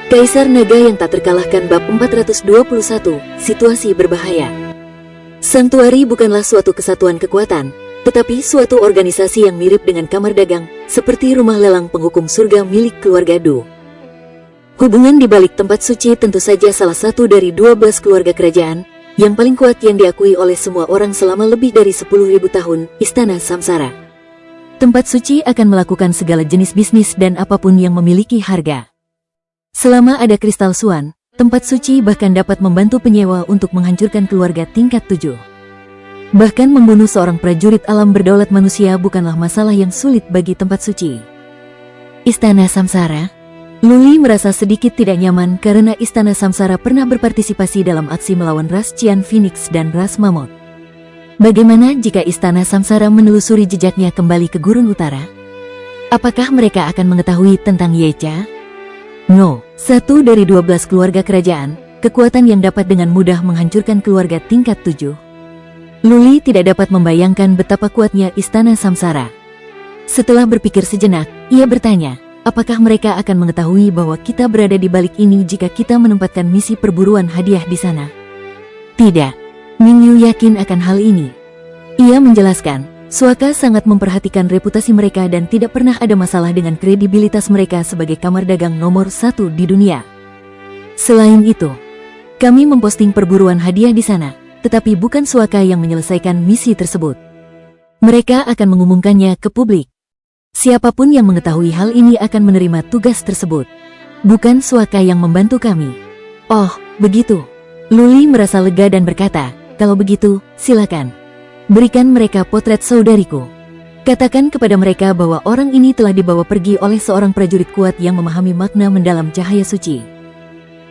Kaisar Naga yang tak terkalahkan bab 421, situasi berbahaya. Santuari bukanlah suatu kesatuan kekuatan, tetapi suatu organisasi yang mirip dengan kamar dagang, seperti rumah lelang penghukum surga milik keluarga Du. Hubungan di balik tempat suci tentu saja salah satu dari 12 keluarga kerajaan, yang paling kuat yang diakui oleh semua orang selama lebih dari 10.000 tahun, Istana Samsara. Tempat suci akan melakukan segala jenis bisnis dan apapun yang memiliki harga. Selama ada kristal Suan, tempat suci bahkan dapat membantu penyewa untuk menghancurkan keluarga tingkat 7. Bahkan membunuh seorang prajurit alam berdaulat manusia bukanlah masalah yang sulit bagi tempat suci. Istana Samsara. Luli merasa sedikit tidak nyaman karena Istana Samsara pernah berpartisipasi dalam aksi melawan ras Cian Phoenix dan ras Mammoth. Bagaimana jika Istana Samsara menelusuri jejaknya kembali ke Gurun Utara? Apakah mereka akan mengetahui tentang Yecha? No, satu dari 12 keluarga kerajaan, kekuatan yang dapat dengan mudah menghancurkan keluarga tingkat 7. Luli tidak dapat membayangkan betapa kuatnya Istana Samsara. Setelah berpikir sejenak, ia bertanya, apakah mereka akan mengetahui bahwa kita berada di balik ini jika kita menempatkan misi perburuan hadiah di sana? Tidak, Mingyu yakin akan hal ini. Ia menjelaskan, Suaka sangat memperhatikan reputasi mereka dan tidak pernah ada masalah dengan kredibilitas mereka sebagai kamar dagang nomor 1 di dunia. Selain itu, kami memposting perburuan hadiah di sana, tetapi bukan Suaka yang menyelesaikan misi tersebut. Mereka akan mengumumkannya ke publik. Siapapun yang mengetahui hal ini akan menerima tugas tersebut. Bukan Suaka yang membantu kami. Oh, begitu. Luli merasa lega dan berkata, kalau begitu, silakan. Berikan mereka potret saudariku. Katakan kepada mereka bahwa orang ini telah dibawa pergi oleh seorang prajurit kuat yang memahami makna mendalam cahaya suci.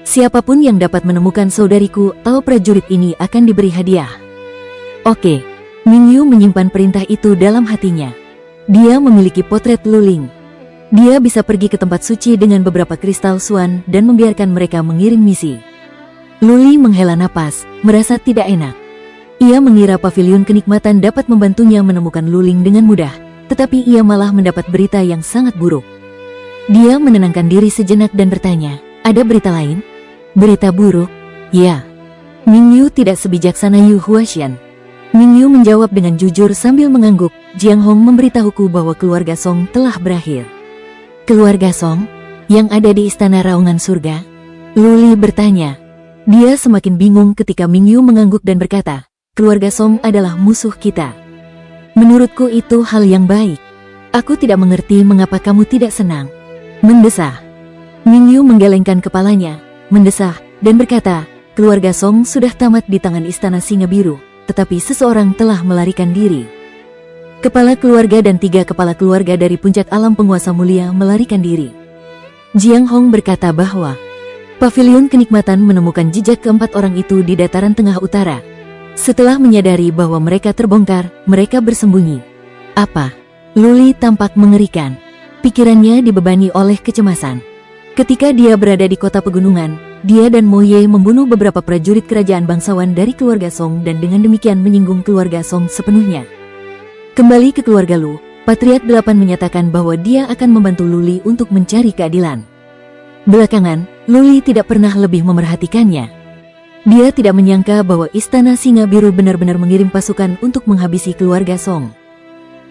Siapapun yang dapat menemukan saudariku atau prajurit ini akan diberi hadiah. Oke, Mingyu menyimpan perintah itu dalam hatinya. Dia memiliki potret Luling. Dia bisa pergi ke tempat suci dengan beberapa kristal Suan dan membiarkan mereka mengirim misi. Luli menghela napas, merasa tidak enak. Ia mengira pavilion kenikmatan dapat membantunya menemukan Luling dengan mudah, tetapi ia malah mendapat berita yang sangat buruk. Dia menenangkan diri sejenak dan bertanya, ada berita lain? Berita buruk? Ya. Mingyu tidak sebijaksana Yu Huaxian. Mingyu menjawab dengan jujur sambil mengangguk, Jiang Hong memberitahuku bahwa keluarga Song telah berakhir. Keluarga Song? Yang ada di Istana Raungan Surga? Luli bertanya. Dia semakin bingung ketika Mingyu mengangguk dan berkata, keluarga Song adalah musuh kita. Menurutku itu hal yang baik. Aku tidak mengerti mengapa kamu tidak senang. Mendesah. Mingyu menggelengkan kepalanya, mendesah, dan berkata, keluarga Song sudah tamat di tangan Istana Singa Biru, tetapi seseorang telah melarikan diri. Kepala keluarga dan 3 kepala keluarga dari puncak alam penguasa mulia melarikan diri. Jiang Hong berkata bahwa pavilion kenikmatan menemukan jejak keempat orang itu di dataran tengah utara. Setelah menyadari bahwa mereka terbongkar, mereka bersembunyi. Apa? Luli tampak mengerikan. Pikirannya dibebani oleh kecemasan. Ketika dia berada di kota pegunungan, dia dan Mo Ye membunuh beberapa prajurit kerajaan bangsawan dari keluarga Song dan dengan demikian menyinggung keluarga Song sepenuhnya. Kembali ke keluarga Lu, Patriark 8 menyatakan bahwa dia akan membantu Luli untuk mencari keadilan. Belakangan, Luli tidak pernah lebih memerhatikannya. Dia tidak menyangka bahwa Istana Singa Biru benar-benar mengirim pasukan untuk menghabisi keluarga Song.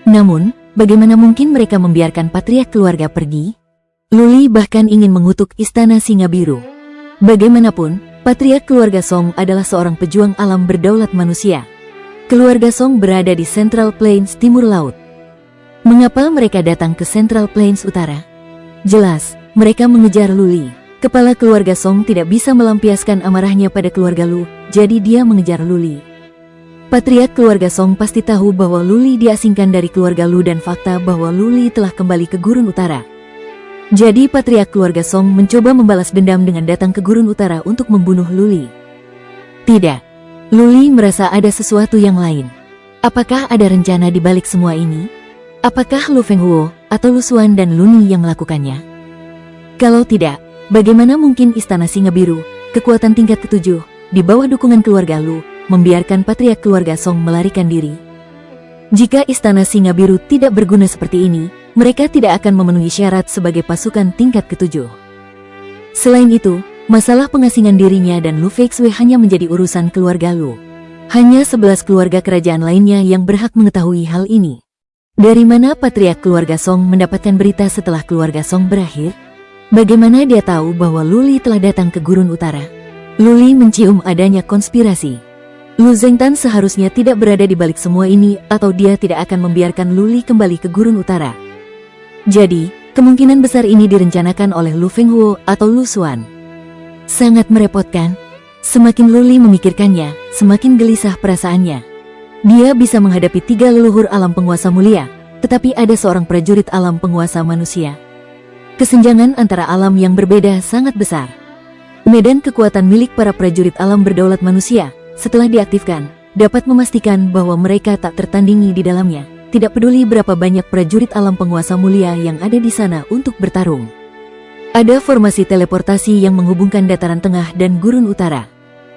Namun, bagaimana mungkin mereka membiarkan patriark keluarga pergi? Luli bahkan ingin mengutuk Istana Singa Biru. Bagaimanapun, patriark keluarga Song adalah seorang pejuang alam berdaulat manusia. Keluarga Song berada di Central Plains Timur Laut. Mengapa mereka datang ke Central Plains Utara? Jelas, mereka mengejar Luli. Kepala keluarga Song tidak bisa melampiaskan amarahnya pada keluarga Lu, jadi dia mengejar Luli. Patriark keluarga Song pasti tahu bahwa Luli diasingkan dari keluarga Lu dan fakta bahwa Luli telah kembali ke Gurun Utara. Jadi patriark keluarga Song mencoba membalas dendam dengan datang ke Gurun Utara untuk membunuh Luli. Tidak, Luli merasa ada sesuatu yang lain. Apakah ada rencana di balik semua ini? Apakah Lu Fenghuo atau Lu Xuan dan Luni yang melakukannya? Kalau tidak, bagaimana mungkin Istana Singa Biru, kekuatan tingkat ke-7, di bawah dukungan keluarga Lu, membiarkan patriark keluarga Song melarikan diri? Jika Istana Singa Biru tidak berguna seperti ini, mereka tidak akan memenuhi syarat sebagai pasukan tingkat ke-7. Selain itu, masalah pengasingan dirinya dan Lu Feixue hanya menjadi urusan keluarga Lu. Hanya 11 keluarga kerajaan lainnya yang berhak mengetahui hal ini. Dari mana patriark keluarga Song mendapatkan berita setelah keluarga Song berakhir? Bagaimana dia tahu bahwa Luli telah datang ke Gurun Utara? Luli mencium adanya konspirasi. Lu Zengtan seharusnya tidak berada di balik semua ini atau dia tidak akan membiarkan Luli kembali ke Gurun Utara. Jadi, kemungkinan besar ini direncanakan oleh Lu Fenghuo atau Lu Xuan. Sangat merepotkan. Semakin Luli memikirkannya, semakin gelisah perasaannya. Dia bisa menghadapi 3 leluhur alam penguasa mulia, tetapi ada seorang prajurit alam penguasa manusia. Kesenjangan antara alam yang berbeda sangat besar. Medan kekuatan milik para prajurit alam berdaulat manusia, setelah diaktifkan, dapat memastikan bahwa mereka tak tertandingi di dalamnya, tidak peduli berapa banyak prajurit alam penguasa mulia yang ada di sana untuk bertarung. Ada formasi teleportasi yang menghubungkan dataran tengah dan Gurun Utara.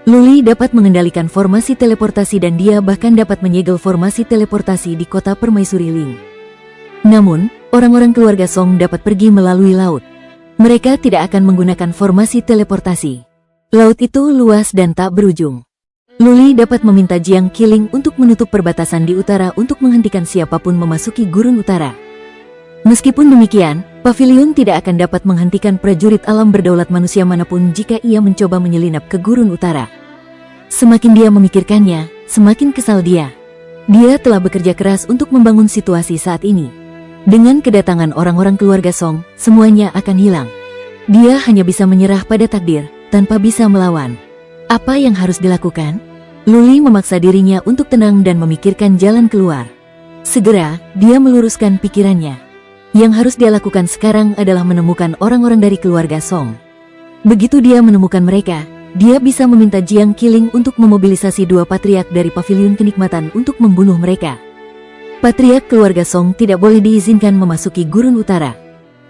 Luli dapat mengendalikan formasi teleportasi dan dia bahkan dapat menyegel formasi teleportasi di kota Permaisuri Ling. Namun, orang-orang keluarga Song dapat pergi melalui laut. Mereka tidak akan menggunakan formasi teleportasi. Laut itu luas dan tak berujung. Luli dapat meminta Jiang Qiling untuk menutup perbatasan di utara untuk menghentikan siapapun memasuki Gurun Utara. Meskipun demikian, pavilion tidak akan dapat menghentikan prajurit alam berdaulat manusia manapun jika ia mencoba menyelinap ke Gurun Utara. Semakin dia memikirkannya, semakin kesal dia. Dia telah bekerja keras untuk membangun situasi saat ini. Dengan kedatangan orang-orang keluarga Song, semuanya akan hilang. Dia hanya bisa menyerah pada takdir, tanpa bisa melawan. Apa yang harus dilakukan? Luli memaksa dirinya untuk tenang dan memikirkan jalan keluar. Segera, dia meluruskan pikirannya. Yang harus dia lakukan sekarang adalah menemukan orang-orang dari keluarga Song. Begitu dia menemukan mereka, dia bisa meminta Jiang Qiling untuk memobilisasi 2 patriark dari pavilion kenikmatan untuk membunuh mereka. Patriark keluarga Song tidak boleh diizinkan memasuki Gurun Utara.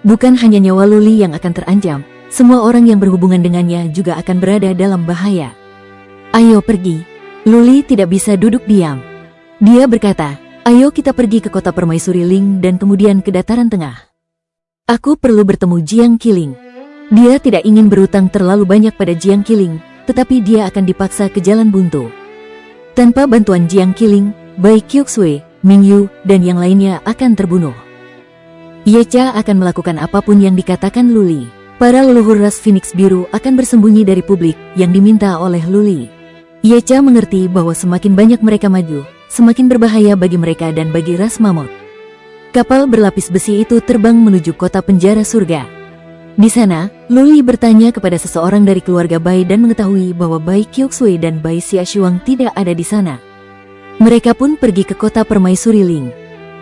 Bukan hanya nyawa Luli yang akan terancam, semua orang yang berhubungan dengannya juga akan berada dalam bahaya. Ayo pergi. Luli tidak bisa duduk diam. Dia berkata, ayo kita pergi ke kota Permaisuri Ling dan kemudian ke dataran tengah. Aku perlu bertemu Jiang Qiling. Dia tidak ingin berutang terlalu banyak pada Jiang Qiling, tetapi dia akan dipaksa ke jalan buntu. Tanpa bantuan Jiang Qiling, baik Kyoksue, Ming Yu, dan yang lainnya akan terbunuh. Yecha akan melakukan apapun yang dikatakan Luli. Para leluhur ras Phoenix Biru akan bersembunyi dari publik yang diminta oleh Luli. Yecha mengerti bahwa semakin banyak mereka maju, semakin berbahaya bagi mereka dan bagi ras mamut. Kapal berlapis besi itu terbang menuju kota penjara surga. Di sana, Luli bertanya kepada seseorang dari keluarga Bai dan mengetahui bahwa Bai Kyoksue dan Bai Xiaoshuang tidak ada di sana. Mereka pun pergi ke kota Permaisuri Ling.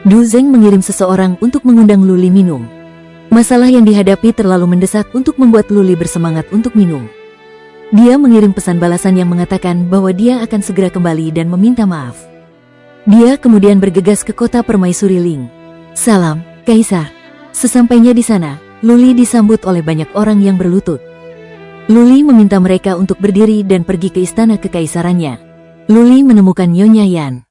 Du Zeng mengirim seseorang untuk mengundang Luli minum. Masalah yang dihadapi terlalu mendesak untuk membuat Luli bersemangat untuk minum. Dia mengirim pesan balasan yang mengatakan bahwa dia akan segera kembali dan meminta maaf. Dia kemudian bergegas ke kota Permaisuri Ling. Salam, Kaisar. Sesampainya di sana, Luli disambut oleh banyak orang yang berlutut. Luli meminta mereka untuk berdiri dan pergi ke istana kekaisarannya. Luli menemukan Nyonya Yan.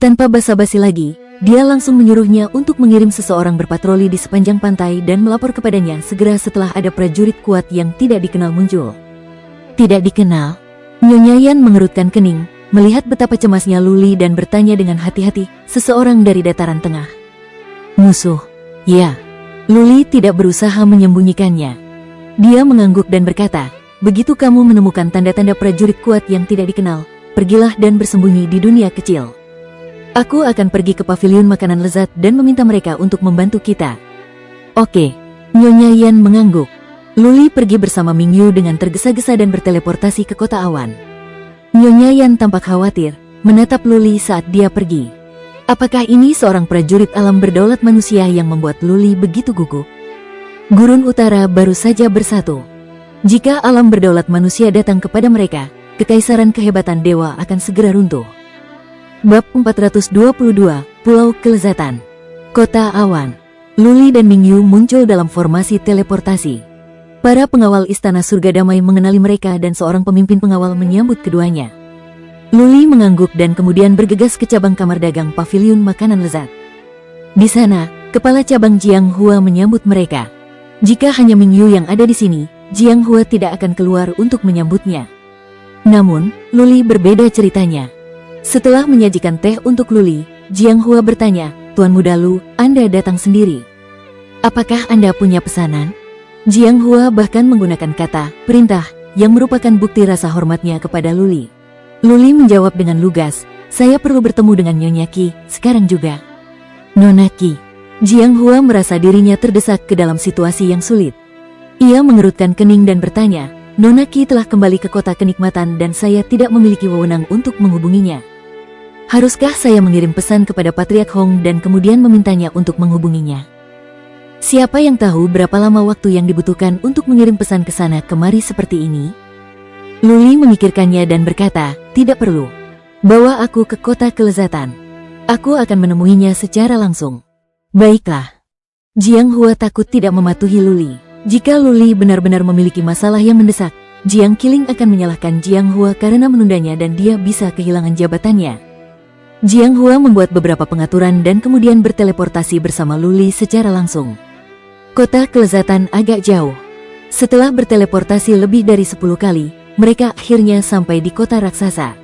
Tanpa basa-basi lagi, dia langsung menyuruhnya untuk mengirim seseorang berpatroli di sepanjang pantai dan melapor kepadanya segera setelah ada prajurit kuat yang tidak dikenal muncul. Tidak dikenal? Nyonya Yan mengerutkan kening, melihat betapa cemasnya Luli dan bertanya dengan hati-hati, seseorang dari dataran tengah. Musuh? Ya. Luli tidak berusaha menyembunyikannya. Dia mengangguk dan berkata, begitu kamu menemukan tanda-tanda prajurit kuat yang tidak dikenal, pergilah dan bersembunyi di dunia kecil. Aku akan pergi ke pavilion makanan lezat dan meminta mereka untuk membantu kita. Oke. Nyonya Yan mengangguk. Luli pergi bersama Ming Yu dengan tergesa-gesa dan berteleportasi ke kota awan. Nyonya Yan tampak khawatir, menatap Luli saat dia pergi. Apakah ini seorang prajurit alam berdaulat manusia yang membuat Luli begitu gugup? Gurun Utara baru saja bersatu. Jika alam berdaulat manusia datang kepada mereka, kekaisaran kehebatan dewa akan segera runtuh. Bab 422, Pulau Kelezatan. Kota Awan. Luli dan Ming Yu muncul dalam formasi teleportasi. Para pengawal Istana Surga Damai mengenali mereka dan seorang pemimpin pengawal menyambut keduanya. Luli mengangguk dan kemudian bergegas ke cabang kamar dagang pavilion makanan lezat. Di sana, kepala cabang Jiang Hua menyambut mereka. Jika hanya Ming Yu yang ada di sini, Jiang Hua tidak akan keluar untuk menyambutnya. Namun, Luli berbeda ceritanya. Setelah menyajikan teh untuk Luli, Jiang Hua bertanya, "Tuan Muda Lu, Anda datang sendiri. Apakah Anda punya pesanan?" Jiang Hua bahkan menggunakan kata perintah yang merupakan bukti rasa hormatnya kepada Luli. Luli menjawab dengan lugas, "Saya perlu bertemu dengan Nyonya Qi, sekarang juga." Nona Qi. Jiang Hua merasa dirinya terdesak ke dalam situasi yang sulit. Ia mengerutkan kening dan bertanya, "Nona Qi telah kembali ke kota kenikmatan dan saya tidak memiliki wewenang untuk menghubunginya. Haruskah saya mengirim pesan kepada Patriark Hong dan kemudian memintanya untuk menghubunginya? Siapa yang tahu berapa lama waktu yang dibutuhkan untuk mengirim pesan ke sana kemari seperti ini?" Luli memikirkannya dan berkata, "Tidak perlu. Bawa aku ke kota kelezatan. Aku akan menemuinya secara langsung." Baiklah. Jiang Hua takut tidak mematuhi Luli. Jika Luli benar-benar memiliki masalah yang mendesak, Jiang Qiling akan menyalahkan Jiang Hua karena menundanya dan dia bisa kehilangan jabatannya. Jiang Hua membuat beberapa pengaturan dan kemudian berteleportasi bersama Luli secara langsung. Kota kelezatan agak jauh. Setelah berteleportasi lebih dari 10 kali, mereka akhirnya sampai di kota raksasa.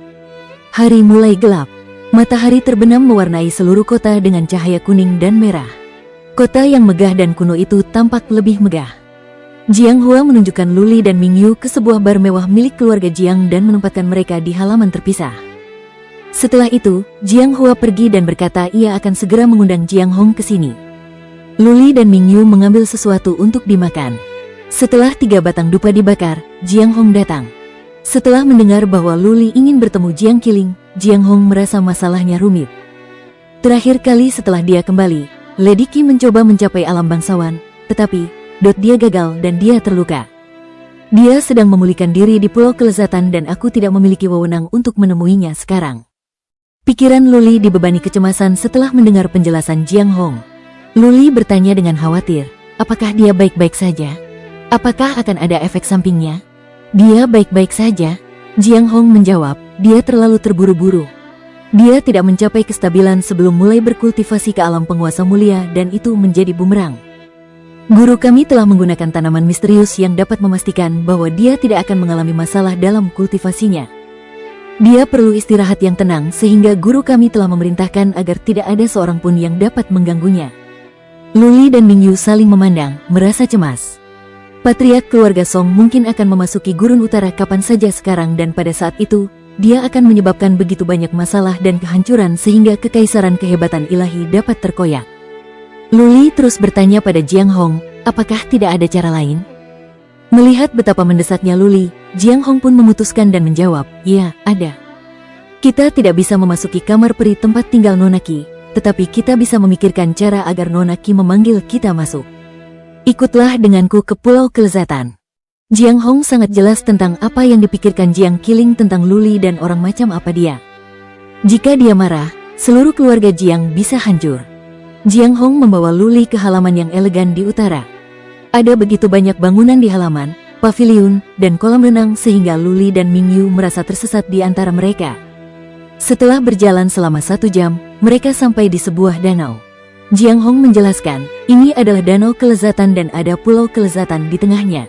Hari mulai gelap. Matahari terbenam mewarnai seluruh kota dengan cahaya kuning dan merah. Kota yang megah dan kuno itu tampak lebih megah. Jiang Hua menunjukkan Luli dan Mingyu ke sebuah bar mewah milik keluarga Jiang dan menempatkan mereka di halaman terpisah. Setelah itu, Jiang Hua pergi dan berkata ia akan segera mengundang Jiang Hong ke sini. Luli dan Mingyu mengambil sesuatu untuk dimakan. Setelah 3 batang dupa dibakar, Jiang Hong datang. Setelah mendengar bahwa Luli ingin bertemu Jiang Qiling, Jiang Hong merasa masalahnya rumit. Terakhir kali setelah dia kembali, Lady Qi mencoba mencapai alam bangsawan, tetapi dia gagal dan dia terluka. Dia sedang memulihkan diri di Pulau Kelezatan dan aku tidak memiliki wewenang untuk menemuinya sekarang. Pikiran Luli dibebani kecemasan setelah mendengar penjelasan Jiang Hong. Luli bertanya dengan khawatir, apakah dia baik-baik saja? Apakah akan ada efek sampingnya? Dia baik-baik saja. Jiang Hong menjawab, dia terlalu terburu-buru. Dia tidak mencapai kestabilan sebelum mulai berkultivasi ke alam penguasa mulia dan itu menjadi bumerang. Guru kami telah menggunakan tanaman misterius yang dapat memastikan bahwa dia tidak akan mengalami masalah dalam kultivasinya. Dia perlu istirahat yang tenang sehingga guru kami telah memerintahkan agar tidak ada seorang pun yang dapat mengganggunya. Luli dan Mingyu saling memandang, merasa cemas. Patriark keluarga Song mungkin akan memasuki Gurun Utara kapan saja sekarang dan pada saat itu, dia akan menyebabkan begitu banyak masalah dan kehancuran sehingga kekaisaran kehebatan ilahi dapat terkoyak. Luli terus bertanya pada Jiang Hong, apakah tidak ada cara lain? Melihat betapa mendesaknya Luli, Jiang Hong pun memutuskan dan menjawab, ya, ada. Kita tidak bisa memasuki kamar peri tempat tinggal Nona Qi, tetapi kita bisa memikirkan cara agar Nona Qi memanggil kita masuk. Ikutlah denganku ke Pulau Kelezatan. Jiang Hong sangat jelas tentang apa yang dipikirkan Jiang Qiling tentang Luli dan orang macam apa dia. Jika dia marah, seluruh keluarga Jiang bisa hancur. Jiang Hong membawa Luli ke halaman yang elegan di utara. Ada begitu banyak bangunan di halaman, paviliun, dan kolam renang sehingga Luli dan Mingyu merasa tersesat di antara mereka. Setelah berjalan selama 1 jam, mereka sampai di sebuah danau. Jiang Hong menjelaskan, ini adalah danau kelezatan dan ada pulau kelezatan di tengahnya.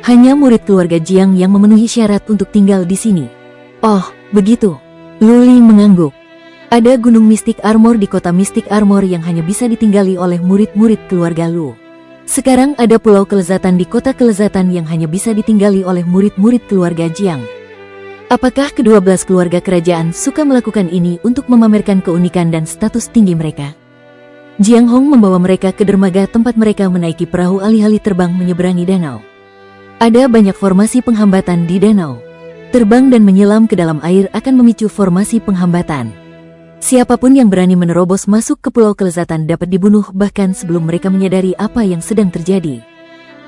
Hanya murid keluarga Jiang yang memenuhi syarat untuk tinggal di sini. Oh, begitu. Luli mengangguk. Ada gunung Mystic Armor di kota Mystic Armor yang hanya bisa ditinggali oleh murid-murid keluarga Lu. Sekarang ada pulau kelezatan di kota kelezatan yang hanya bisa ditinggali oleh murid-murid keluarga Jiang. Apakah ke-12 keluarga kerajaan suka melakukan ini untuk memamerkan keunikan dan status tinggi mereka? Jiang Hong membawa mereka ke dermaga tempat mereka menaiki perahu alih-alih terbang menyeberangi danau. Ada banyak formasi penghambatan di danau. Terbang dan menyelam ke dalam air akan memicu formasi penghambatan. Siapapun yang berani menerobos masuk ke Pulau Kelezatan dapat dibunuh bahkan sebelum mereka menyadari apa yang sedang terjadi.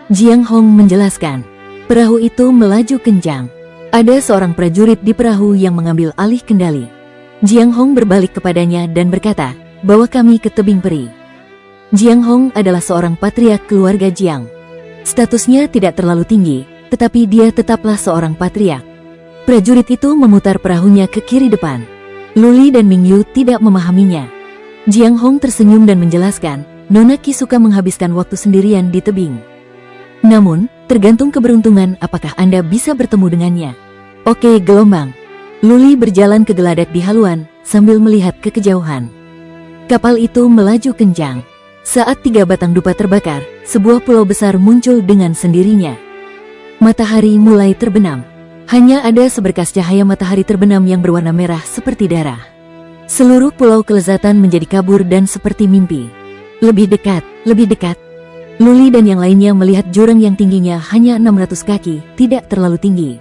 Jiang Hong menjelaskan, perahu itu melaju kencang. Ada seorang prajurit di perahu yang mengambil alih kendali. Jiang Hong berbalik kepadanya dan berkata, bawa kami ke tebing peri. Jiang Hong adalah seorang patriark keluarga Jiang. Statusnya tidak terlalu tinggi, tetapi dia tetaplah seorang patriark. Prajurit itu memutar perahunya ke kiri depan. Luli dan Mingyu tidak memahaminya. Jiang Hong tersenyum dan menjelaskan, Nona Qi suka menghabiskan waktu sendirian di tebing. Namun, Tergantung keberuntungan apakah Anda bisa bertemu dengannya. Oke, gelombang. Luli berjalan ke geladak di haluan sambil melihat ke kejauhan. Kapal itu melaju kencang. Saat 3 batang dupa terbakar, sebuah pulau besar muncul dengan sendirinya. Matahari mulai terbenam. Hanya ada seberkas cahaya matahari terbenam yang berwarna merah seperti darah. Seluruh pulau kelezatan menjadi kabur dan seperti mimpi. Lebih dekat, lebih dekat. Luli dan yang lainnya melihat jurang yang tingginya hanya 600 kaki, tidak terlalu tinggi.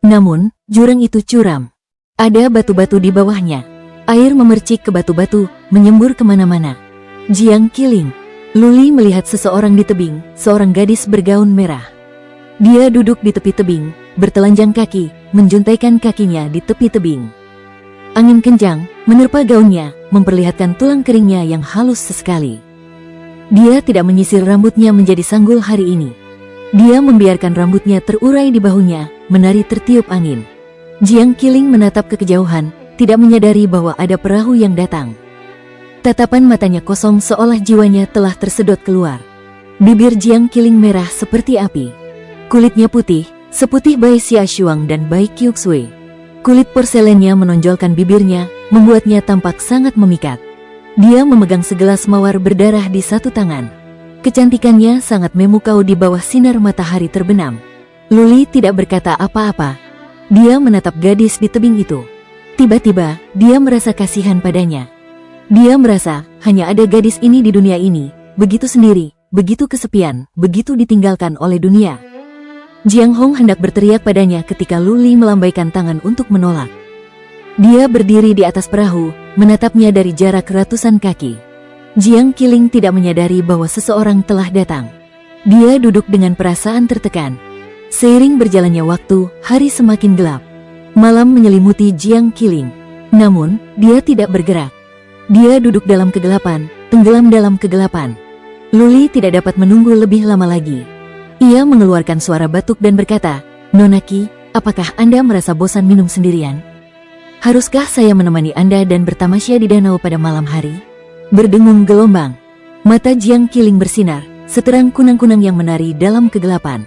Namun, jurang itu curam. Ada batu-batu di bawahnya. Air memercik ke batu-batu, menyembur kemana-mana. Jiang Qiling. Luli melihat seseorang di tebing, seorang gadis bergaun merah. Dia duduk di tepi tebing, bertelanjang kaki, menjuntaikan kakinya di tepi tebing. Angin kencang menerpa gaunnya, memperlihatkan tulang keringnya yang halus sekali. Dia tidak menyisir rambutnya menjadi sanggul hari ini. Dia membiarkan rambutnya terurai di bahunya, menari tertiup angin. Jiang Qiling menatap ke kejauhan, tidak menyadari bahwa ada perahu yang datang. Tatapan matanya kosong seolah jiwanya telah tersedot keluar. Bibir Jiang Qiling merah seperti api. Kulitnya putih, seputih Bai Xiaoshuang dan Bai Qiuxue. Kulit porselennya menonjolkan bibirnya, membuatnya tampak sangat memikat. Dia memegang segelas mawar berdarah di satu tangan. Kecantikannya sangat memukau di bawah sinar matahari terbenam. Luli tidak berkata apa-apa. Dia menatap gadis di tebing itu. Tiba-tiba, dia merasa kasihan padanya. Dia merasa, hanya ada gadis ini di dunia ini, begitu sendiri, begitu kesepian, begitu ditinggalkan oleh dunia. Jiang Hong hendak berteriak padanya ketika Luli melambaikan tangan untuk menolak. Dia berdiri di atas perahu, menatapnya dari jarak ratusan kaki. Jiang Qiling tidak menyadari bahwa seseorang telah datang. Dia duduk dengan perasaan tertekan. Seiring berjalannya waktu, hari semakin gelap. Malam menyelimuti Jiang Qiling. Namun, dia tidak bergerak. Dia duduk dalam kegelapan, tenggelam dalam kegelapan. Luli tidak dapat menunggu lebih lama lagi. Ia mengeluarkan suara batuk dan berkata, "Nonaki, apakah Anda merasa bosan minum sendirian? Haruskah saya menemani Anda dan bertamasya di danau pada malam hari?" Berdengung gelombang. Mata Jiang Qiling bersinar, seterang kunang-kunang yang menari dalam kegelapan.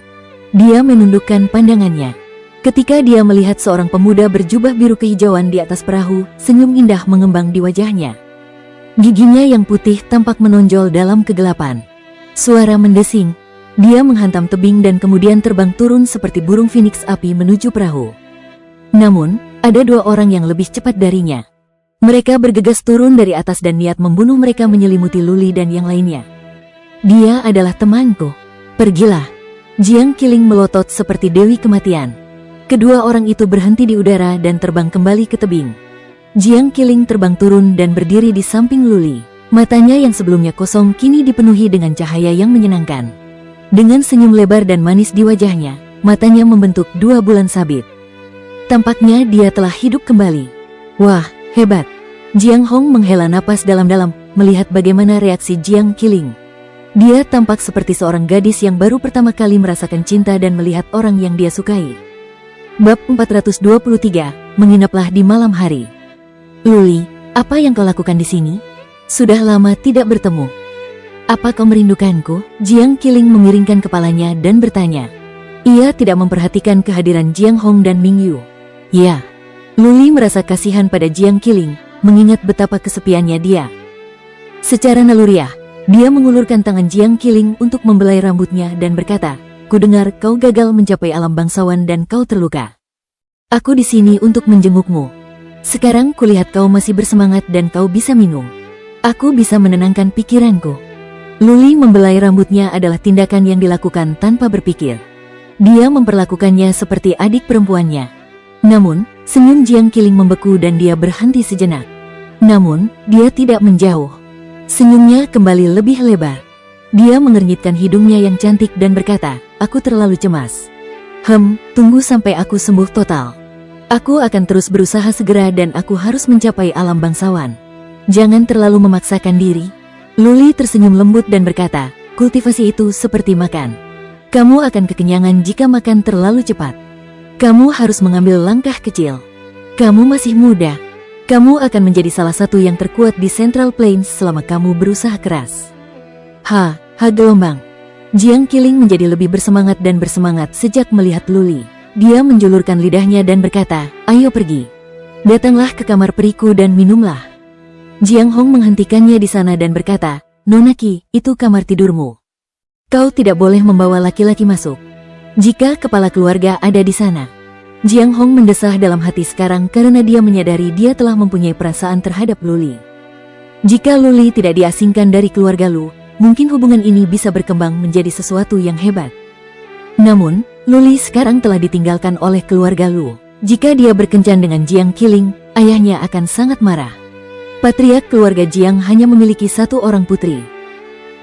Dia menundukkan pandangannya. Ketika dia melihat seorang pemuda berjubah biru kehijauan di atas perahu, senyum indah mengembang di wajahnya. Giginya yang putih tampak menonjol dalam kegelapan. Suara mendesing. Dia menghantam tebing dan kemudian terbang turun seperti burung phoenix api menuju perahu. Namun, ada 2 orang yang lebih cepat darinya. Mereka bergegas turun dari atas dan niat membunuh mereka menyelimuti Luli dan yang lainnya. "Dia adalah temanku. Pergilah." Jiang Qiling melotot seperti dewi kematian. Kedua orang itu berhenti di udara dan terbang kembali ke tebing. Jiang Qiling terbang turun dan berdiri di samping Luli. Matanya yang sebelumnya kosong kini dipenuhi dengan cahaya yang menyenangkan. Dengan senyum lebar dan manis di wajahnya, matanya membentuk 2 bulan sabit. Tampaknya dia telah hidup kembali. Wah, hebat. Jiang Hong menghela napas dalam-dalam, melihat bagaimana reaksi Jiang Qiling. Dia tampak seperti seorang gadis yang baru pertama kali merasakan cinta dan melihat orang yang dia sukai. Bab 423, menginaplah di malam hari. "Luli, apa yang kau lakukan di sini? Sudah lama tidak bertemu. Apa kau merindukanku?" Jiang Qiling memiringkan kepalanya dan bertanya. Ia tidak memperhatikan kehadiran Jiang Hong dan Ming Yu. Ya. Luli merasa kasihan pada Jiang Qiling, mengingat betapa kesepiannya dia. Secara naluriah, dia mengulurkan tangan Jiang Qiling untuk membelai rambutnya dan berkata, "Kudengar kau gagal mencapai alam bangsawan dan kau terluka. Aku di sini untuk menjengukmu. Sekarang kulihat kau masih bersemangat dan kau bisa minum. Aku bisa menenangkan pikiranku." Luli membelai rambutnya adalah tindakan yang dilakukan tanpa berpikir. Dia memperlakukannya seperti adik perempuannya. Namun, senyum Jiang Qiling membeku dan dia berhenti sejenak. Namun, dia tidak menjauh. Senyumnya kembali lebih lebar. Dia mengernyitkan hidungnya yang cantik dan berkata, "Aku terlalu cemas. Tunggu sampai aku sembuh total. Aku akan terus berusaha segera dan aku harus mencapai alam bangsawan. Jangan terlalu memaksakan diri." Luli tersenyum lembut dan berkata, "Kultivasi itu seperti makan. Kamu akan kekenyangan jika makan terlalu cepat. Kamu harus mengambil langkah kecil. Kamu masih muda. Kamu akan menjadi salah satu yang terkuat di Central Plains selama kamu berusaha keras." Ha gelombang. Jiang Qiling menjadi lebih bersemangat dan bersemangat sejak melihat Luli. Dia menjulurkan lidahnya dan berkata, "Ayo pergi. Datanglah ke kamar periku dan minumlah." Jiang Hong menghentikannya di sana dan berkata, "Nona Qi, itu kamar tidurmu. Kau tidak boleh membawa laki-laki masuk. Jika kepala keluarga ada di sana." Jiang Hong mendesah dalam hati sekarang karena dia menyadari dia telah mempunyai perasaan terhadap Luli. Jika Luli tidak diasingkan dari keluarga Lu, mungkin hubungan ini bisa berkembang menjadi sesuatu yang hebat. Namun, Luli sekarang telah ditinggalkan oleh keluarga Lu. Jika dia berkencan dengan Jiang Qiling, ayahnya akan sangat marah. Patriark keluarga Jiang hanya memiliki satu orang putri.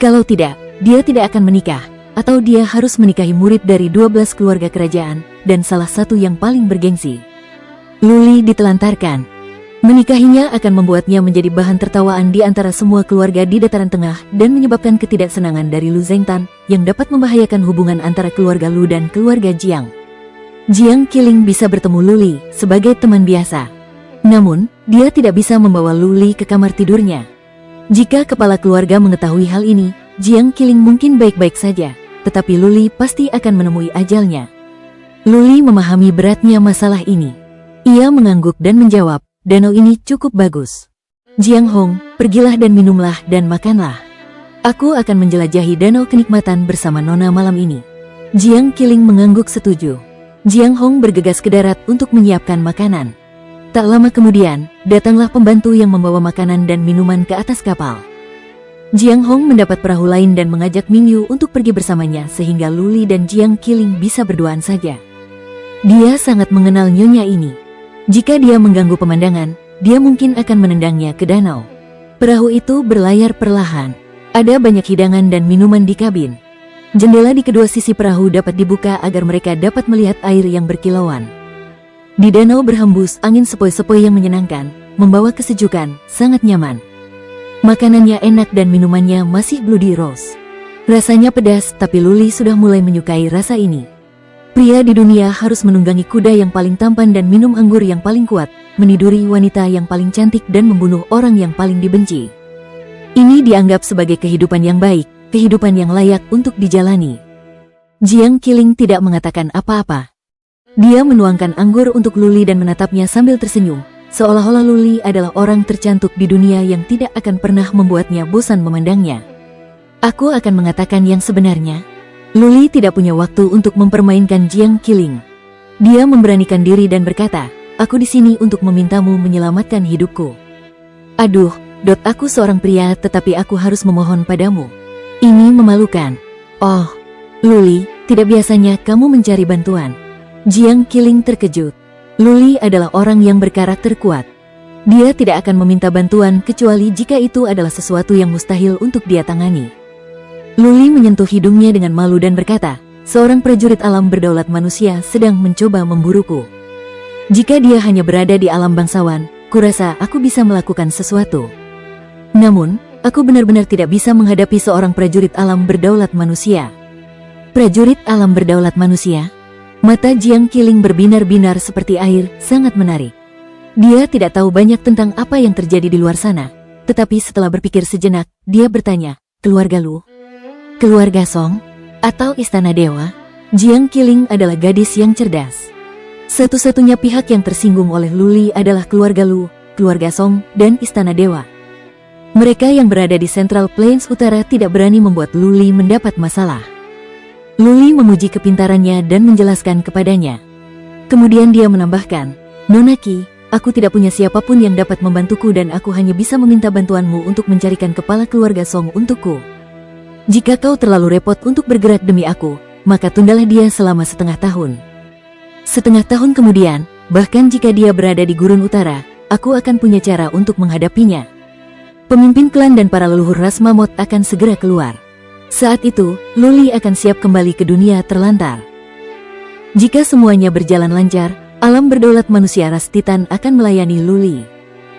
Kalau tidak, dia tidak akan menikah, atau dia harus menikahi murid dari 12 keluarga kerajaan, dan salah satu yang paling bergengsi. Luli ditelantarkan. Menikahinya akan membuatnya menjadi bahan tertawaan di antara semua keluarga di Dataran Tengah dan menyebabkan ketidaksenangan dari Lu Zhengtan yang dapat membahayakan hubungan antara keluarga Lu dan keluarga Jiang. Jiang Qiling bisa bertemu Luli sebagai teman biasa. Namun, dia tidak bisa membawa Luli ke kamar tidurnya. Jika kepala keluarga mengetahui hal ini, Jiang Qiling mungkin baik-baik saja, tetapi Luli pasti akan menemui ajalnya. Luli memahami beratnya masalah ini. Ia mengangguk dan menjawab, "Danau ini cukup bagus. Jiang Hong, pergilah dan minumlah dan makanlah. Aku akan menjelajahi danau kenikmatan bersama Nona malam ini." Jiang Qiling mengangguk setuju. Jiang Hong bergegas ke darat untuk menyiapkan makanan. Tak lama kemudian, datanglah pembantu yang membawa makanan dan minuman ke atas kapal. Jiang Hong mendapat perahu lain dan mengajak Ming Yu untuk pergi bersamanya sehingga Luli dan Jiang Qiling bisa berduaan saja. Dia sangat mengenal nyonya ini. Jika dia mengganggu pemandangan, dia mungkin akan menendangnya ke danau. Perahu itu berlayar perlahan. Ada banyak hidangan dan minuman di kabin. Jendela di kedua sisi perahu dapat dibuka agar mereka dapat melihat air yang berkilauan. Di danau berhembus angin sepoi-sepoi yang menyenangkan, membawa kesejukan, sangat nyaman. Makanannya enak dan minumannya masih Bloody Rose. Rasanya pedas, tapi Luli sudah mulai menyukai rasa ini. Pria di dunia harus menunggangi kuda yang paling tampan dan minum anggur yang paling kuat, meniduri wanita yang paling cantik dan membunuh orang yang paling dibenci. Ini dianggap sebagai kehidupan yang baik, kehidupan yang layak untuk dijalani. Jiang Qiling tidak mengatakan apa-apa. Dia menuangkan anggur untuk Luli dan menatapnya sambil tersenyum, seolah-olah Luli adalah orang tercantik di dunia yang tidak akan pernah membuatnya bosan memandangnya. "Aku akan mengatakan yang sebenarnya." Luli tidak punya waktu untuk mempermainkan Jiang Qiling. Dia memberanikan diri dan berkata, "Aku di sini untuk memintamu menyelamatkan hidupku." "Aduh, aku seorang pria tetapi aku harus memohon padamu. Ini memalukan." "Oh, Luli, tidak biasanya kamu mencari bantuan." Jiang Qiling terkejut. Luli adalah orang yang berkarakter kuat. Dia tidak akan meminta bantuan kecuali jika itu adalah sesuatu yang mustahil untuk dia tangani. Luli menyentuh hidungnya dengan malu dan berkata, "Seorang prajurit alam berdaulat manusia sedang mencoba memburuku. Jika dia hanya berada di alam bangsawan, kurasa aku bisa melakukan sesuatu. Namun, aku benar-benar tidak bisa menghadapi seorang prajurit alam berdaulat manusia." Prajurit alam berdaulat manusia? Mata Jiang Qiling berbinar-binar seperti air, sangat menarik. Dia tidak tahu banyak tentang apa yang terjadi di luar sana, tetapi setelah berpikir sejenak, dia bertanya, "Keluarga Lu? Keluarga Song? Atau Istana Dewa?" Jiang Qiling adalah gadis yang cerdas. Satu-satunya pihak yang tersinggung oleh Luli adalah keluarga Lu, keluarga Song, dan Istana Dewa. Mereka yang berada di Central Plains Utara tidak berani membuat Luli mendapat masalah. Luli memuji kepintarannya dan menjelaskan kepadanya. Kemudian dia menambahkan, "Nona Qi, aku tidak punya siapapun yang dapat membantuku dan aku hanya bisa meminta bantuanmu untuk mencarikan kepala keluarga Song untukku. Jika kau terlalu repot untuk bergerak demi aku, maka tundalah dia selama setengah tahun. Setengah tahun kemudian, bahkan jika dia berada di Gurun Utara, aku akan punya cara untuk menghadapinya. Pemimpin klan dan para leluhur ras mamut akan segera keluar. Saat itu, Luli akan siap kembali ke dunia terlantar. Jika semuanya berjalan lancar, alam berdaulat manusia ras Titan akan melayani Luli.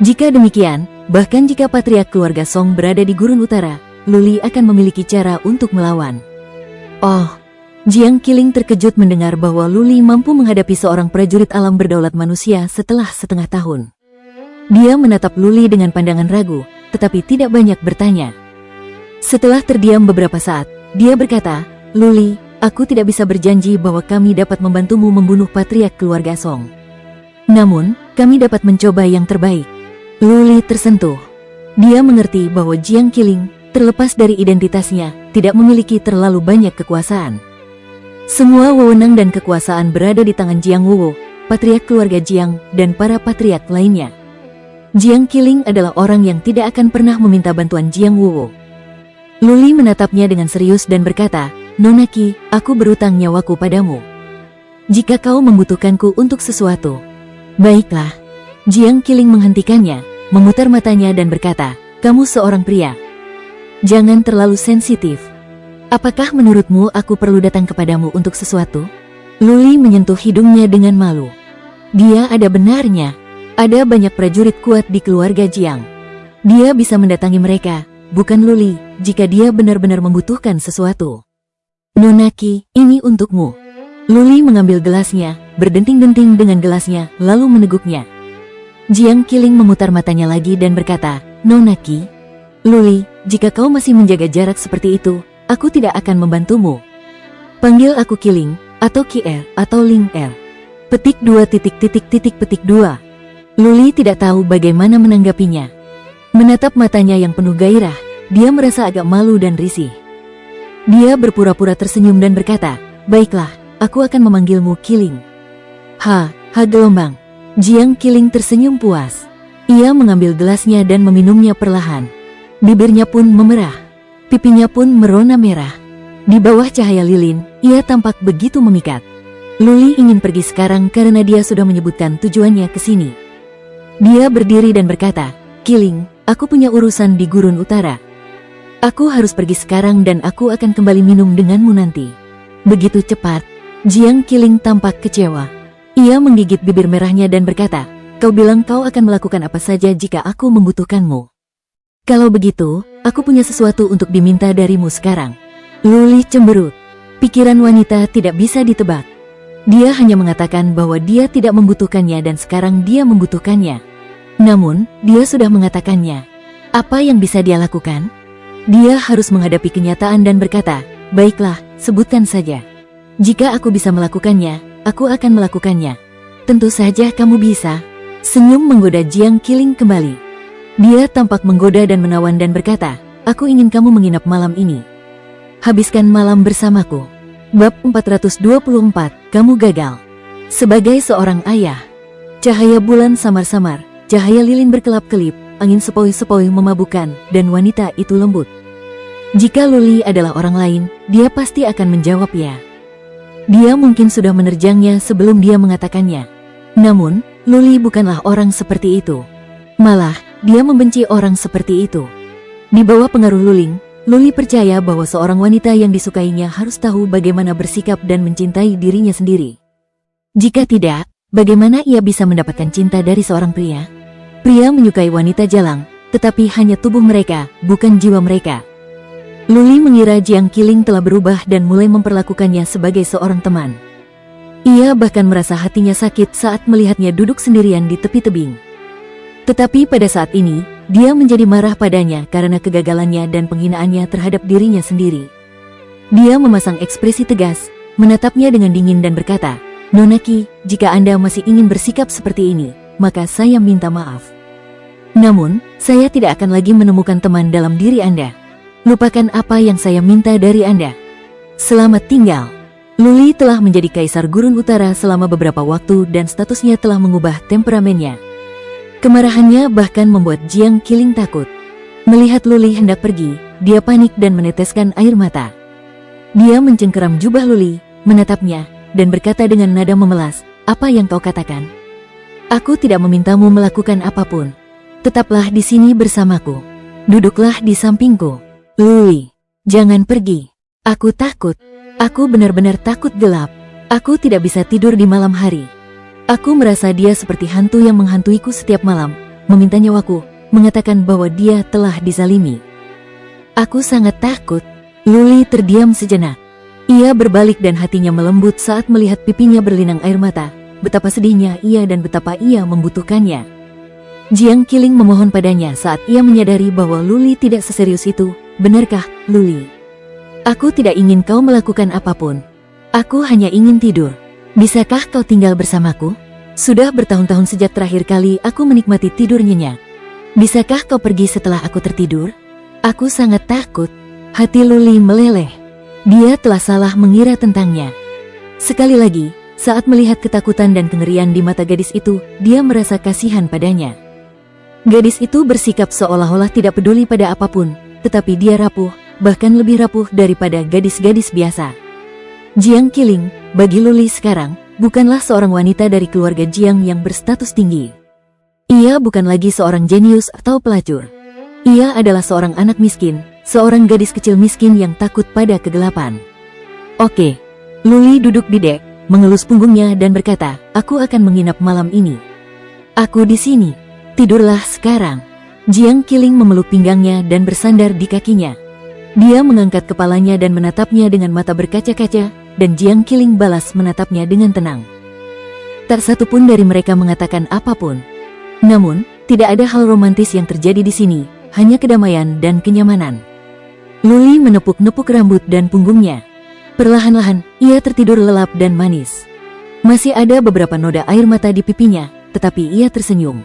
Jika demikian, bahkan jika patriark keluarga Song berada di Gurun Utara, Luli akan memiliki cara untuk melawan." Oh, Jiang Qiling terkejut mendengar bahwa Luli mampu menghadapi seorang prajurit alam berdaulat manusia setelah setengah tahun. Dia menatap Luli dengan pandangan ragu, tetapi tidak banyak bertanya. Setelah terdiam beberapa saat, dia berkata, Luli, aku tidak bisa berjanji bahwa kami dapat membantumu membunuh patriark keluarga Song. Namun, kami dapat mencoba yang terbaik. Luli tersentuh. Dia mengerti bahwa Jiang Qiling, terlepas dari identitasnya, tidak memiliki terlalu banyak kekuasaan. Semua wewenang dan kekuasaan berada di tangan Jiang Wuwo, patriark keluarga Jiang, dan para patriark lainnya. Jiang Qiling adalah orang yang tidak akan pernah meminta bantuan Jiang Wuwo. Luli menatapnya dengan serius dan berkata, "Nona Qi, aku berutang nyawaku padamu. Jika kau membutuhkanku untuk sesuatu." "Baiklah." Jiang Qiling menghentikannya, memutar matanya dan berkata, "Kamu seorang pria. Jangan terlalu sensitif. Apakah menurutmu aku perlu datang kepadamu untuk sesuatu?" Luli menyentuh hidungnya dengan malu. Dia ada benarnya. Ada banyak prajurit kuat di keluarga Jiang. Dia bisa mendatangi mereka, bukan Luli, jika dia benar-benar membutuhkan sesuatu. "Nona Qi, ini untukmu." Luli mengambil gelasnya, berdenting-denting dengan gelasnya, lalu meneguknya. Jiang Qiling memutar matanya lagi dan berkata, "Nona Qi, Luli, jika kau masih menjaga jarak seperti itu, aku tidak akan membantumu. Panggil aku Qiling, atau Qi-er, atau Ling-er. Petik 2 Luli tidak tahu bagaimana menanggapinya. Menatap matanya yang penuh gairah, dia merasa agak malu dan risih. Dia berpura-pura tersenyum dan berkata, "Baiklah, aku akan memanggilmu Qiling." Gelombang. Jiang Qiling tersenyum puas. Ia mengambil gelasnya dan meminumnya perlahan. Bibirnya pun memerah. Pipinya pun merona merah. Di bawah cahaya lilin, ia tampak begitu memikat. Luli ingin pergi sekarang karena dia sudah menyebutkan tujuannya ke sini. Dia berdiri dan berkata, "Qiling, aku punya urusan di Gurun Utara. Aku harus pergi sekarang dan aku akan kembali minum denganmu nanti." Begitu cepat, Jiang Qiling tampak kecewa. Ia menggigit bibir merahnya dan berkata, "Kau bilang kau akan melakukan apa saja jika aku membutuhkanmu. Kalau begitu, aku punya sesuatu untuk diminta darimu sekarang." Luli cemberut. Pikiran wanita tidak bisa ditebak. Dia hanya mengatakan bahwa dia tidak membutuhkannya dan sekarang dia membutuhkannya. Namun, dia sudah mengatakannya. Apa yang bisa dia lakukan? Dia harus menghadapi kenyataan dan berkata, "Baiklah, sebutkan saja. Jika aku bisa melakukannya, aku akan melakukannya." "Tentu saja kamu bisa." Senyum menggoda Jiang Qiling kembali. Dia tampak menggoda dan menawan dan berkata, "Aku ingin kamu menginap malam ini. Habiskan malam bersamaku." Bab 424, kamu gagal. Sebagai seorang ayah. Cahaya bulan samar-samar, cahaya lilin berkelap-kelip, angin sepoi-sepoi memabukkan, dan wanita itu lembut. Jika Luli adalah orang lain, dia pasti akan menjawab ya. Dia mungkin sudah menerjangnya sebelum dia mengatakannya. Namun, Luli bukanlah orang seperti itu. Malah, dia membenci orang seperti itu. Di bawah pengaruh Luli percaya bahwa seorang wanita yang disukainya harus tahu bagaimana bersikap dan mencintai dirinya sendiri. Jika tidak, bagaimana ia bisa mendapatkan cinta dari seorang pria? Pria menyukai wanita jalang, tetapi hanya tubuh mereka, bukan jiwa mereka. Luli mengira Jiang Qiling telah berubah dan mulai memperlakukannya sebagai seorang teman. Ia bahkan merasa hatinya sakit saat melihatnya duduk sendirian di tepi tebing. Tetapi pada saat ini, dia menjadi marah padanya karena kegagalannya dan penghinaannya terhadap dirinya sendiri. Dia memasang ekspresi tegas, menatapnya dengan dingin dan berkata, "Nona Qi, jika Anda masih ingin bersikap seperti ini, maka saya minta maaf. Namun, saya tidak akan lagi menemukan teman dalam diri Anda. Lupakan apa yang saya minta dari Anda. Selamat tinggal." Luli telah menjadi kaisar Gurun Utara selama beberapa waktu dan statusnya telah mengubah temperamennya. Kemarahannya bahkan membuat Jiang Qiling takut. Melihat Luli hendak pergi, dia panik dan meneteskan air mata. Dia mencengkeram jubah Luli, menatapnya, dan berkata dengan nada memelas, "Apa yang kau katakan? Aku tidak memintamu melakukan apapun. Tetaplah di sini bersamaku. Duduklah di sampingku. Luli, jangan pergi. Aku takut. Aku benar-benar takut gelap. Aku tidak bisa tidur di malam hari. Aku merasa dia seperti hantu yang menghantuiku setiap malam, meminta nyawaku, mengatakan bahwa dia telah dizalimi. Aku sangat takut." Luli terdiam sejenak. Ia berbalik dan hatinya melembut saat melihat pipinya berlinang air mata, betapa sedihnya ia dan betapa ia membutuhkannya. Jiang Qiling memohon padanya saat ia menyadari bahwa Luli tidak seserius itu. "Benarkah, Luli? Aku tidak ingin kau melakukan apapun. Aku hanya ingin tidur. Bisakah kau tinggal bersamaku? Sudah bertahun-tahun sejak terakhir kali aku menikmati tidur nyenyak. Bisakah kau pergi setelah aku tertidur? Aku sangat takut. Hati Luli meleleh. Dia telah salah mengira tentangnya. Sekali lagi, saat melihat ketakutan dan kengerian di mata gadis itu, dia merasa kasihan padanya. Gadis itu bersikap seolah-olah tidak peduli pada apapun, tetapi dia rapuh, bahkan lebih rapuh daripada gadis-gadis biasa. Jiang Qiling, bagi Luli sekarang, bukanlah seorang wanita dari keluarga Jiang yang berstatus tinggi. Ia bukan lagi seorang jenius atau pelacur. Ia adalah seorang anak miskin, seorang gadis kecil miskin yang takut pada kegelapan. Oke. Luli duduk di dek, mengelus punggungnya dan berkata, aku akan menginap malam ini. Aku di sini. Tidurlah sekarang. Jiang Qiling memeluk pinggangnya dan bersandar di kakinya. Dia mengangkat kepalanya dan menatapnya dengan mata berkaca-kaca, dan Jiang Qiling balas menatapnya dengan tenang. Tak satu pun dari mereka mengatakan apapun. Namun, tidak ada hal romantis yang terjadi di sini, hanya kedamaian dan kenyamanan. Luli menepuk-nepuk rambut dan punggungnya. Perlahan-lahan, ia tertidur lelap dan manis. Masih ada beberapa noda air mata di pipinya, tetapi ia tersenyum.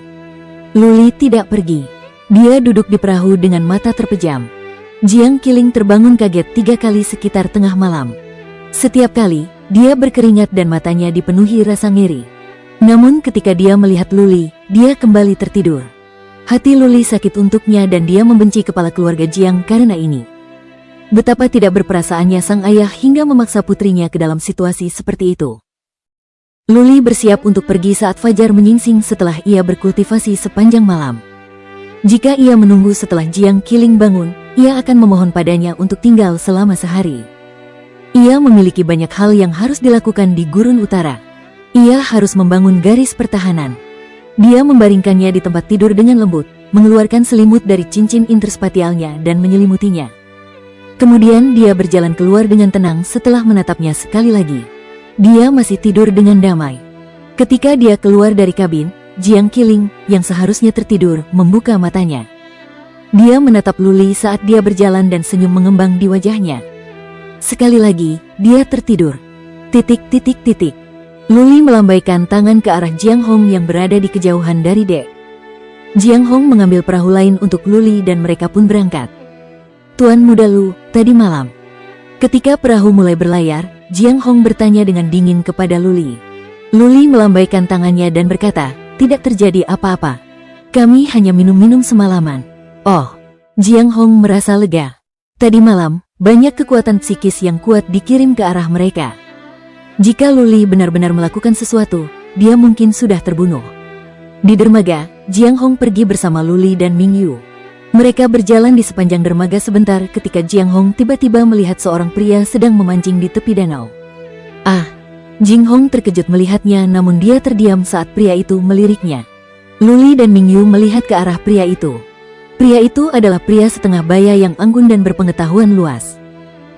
Luli tidak pergi. Dia duduk di perahu dengan mata terpejam. Jiang Qiling terbangun kaget 3 kali sekitar tengah malam. Setiap kali, dia berkeringat dan matanya dipenuhi rasa ngeri. Namun ketika dia melihat Luli, dia kembali tertidur. Hati Luli sakit untuknya dan dia membenci kepala keluarga Jiang karena ini. Betapa tidak berperasaannya sang ayah hingga memaksa putrinya ke dalam situasi seperti itu. Luli bersiap untuk pergi saat fajar menyingsing setelah ia berkultivasi sepanjang malam. Jika ia menunggu setelah Jiang Qiling bangun, ia akan memohon padanya untuk tinggal selama sehari. Ia memiliki banyak hal yang harus dilakukan di Gurun Utara. Ia harus membangun garis pertahanan. Dia membaringkannya di tempat tidur dengan lembut, mengeluarkan selimut dari cincin interspatialnya dan menyelimutinya. Kemudian dia berjalan keluar dengan tenang setelah menatapnya sekali lagi. Dia masih tidur dengan damai. Ketika dia keluar dari kabin, Jiang Qiling, yang seharusnya tertidur, membuka matanya. Dia menatap Luli saat dia berjalan dan senyum mengembang di wajahnya. Sekali lagi, dia tertidur. Titik. Luli melambaikan tangan ke arah Jiang Hong yang berada di kejauhan dari dek. Jiang Hong mengambil perahu lain untuk Luli dan mereka pun berangkat. Tuan Muda Lu, tadi malam. Ketika perahu mulai berlayar, Jiang Hong bertanya dengan dingin kepada Luli. Luli melambaikan tangannya dan berkata, tidak terjadi apa-apa. Kami hanya minum-minum semalaman. Oh, Jiang Hong merasa lega. Tadi malam, banyak kekuatan psikis yang kuat dikirim ke arah mereka. Jika Luli benar-benar melakukan sesuatu, dia mungkin sudah terbunuh. Di dermaga, Jiang Hong pergi bersama Luli dan Ming Yu. Mereka berjalan di sepanjang dermaga sebentar ketika Jiang Hong tiba-tiba melihat seorang pria sedang memancing di tepi danau. Ah, Jiang Hong terkejut melihatnya namun dia terdiam saat pria itu meliriknya. Luli dan Ming Yu melihat ke arah pria itu. Pria itu adalah pria setengah baya yang anggun dan berpengetahuan luas.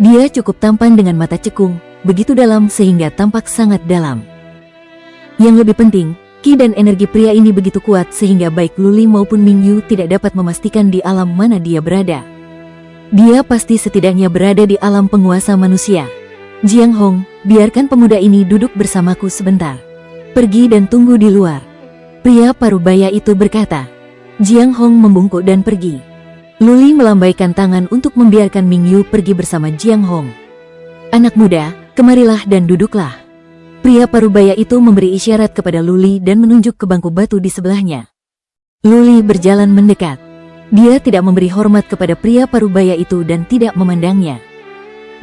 Dia cukup tampan dengan mata cekung, begitu dalam sehingga tampak sangat dalam. Yang lebih penting, ki dan energi pria ini begitu kuat sehingga baik Luli maupun Ming Yu tidak dapat memastikan di alam mana dia berada. Dia pasti setidaknya berada di alam penguasa manusia. Jiang Hong, biarkan pemuda ini duduk bersamaku sebentar. Pergi dan tunggu di luar. Pria parubaya itu berkata. Jiang Hong membungkuk dan pergi. Luli melambaikan tangan untuk membiarkan Ming Yu pergi bersama Jiang Hong. Anak muda, kemarilah dan duduklah. Pria parubaya itu memberi isyarat kepada Luli dan menunjuk ke bangku batu di sebelahnya. Luli berjalan mendekat. Dia tidak memberi hormat kepada pria parubaya itu dan tidak memandangnya.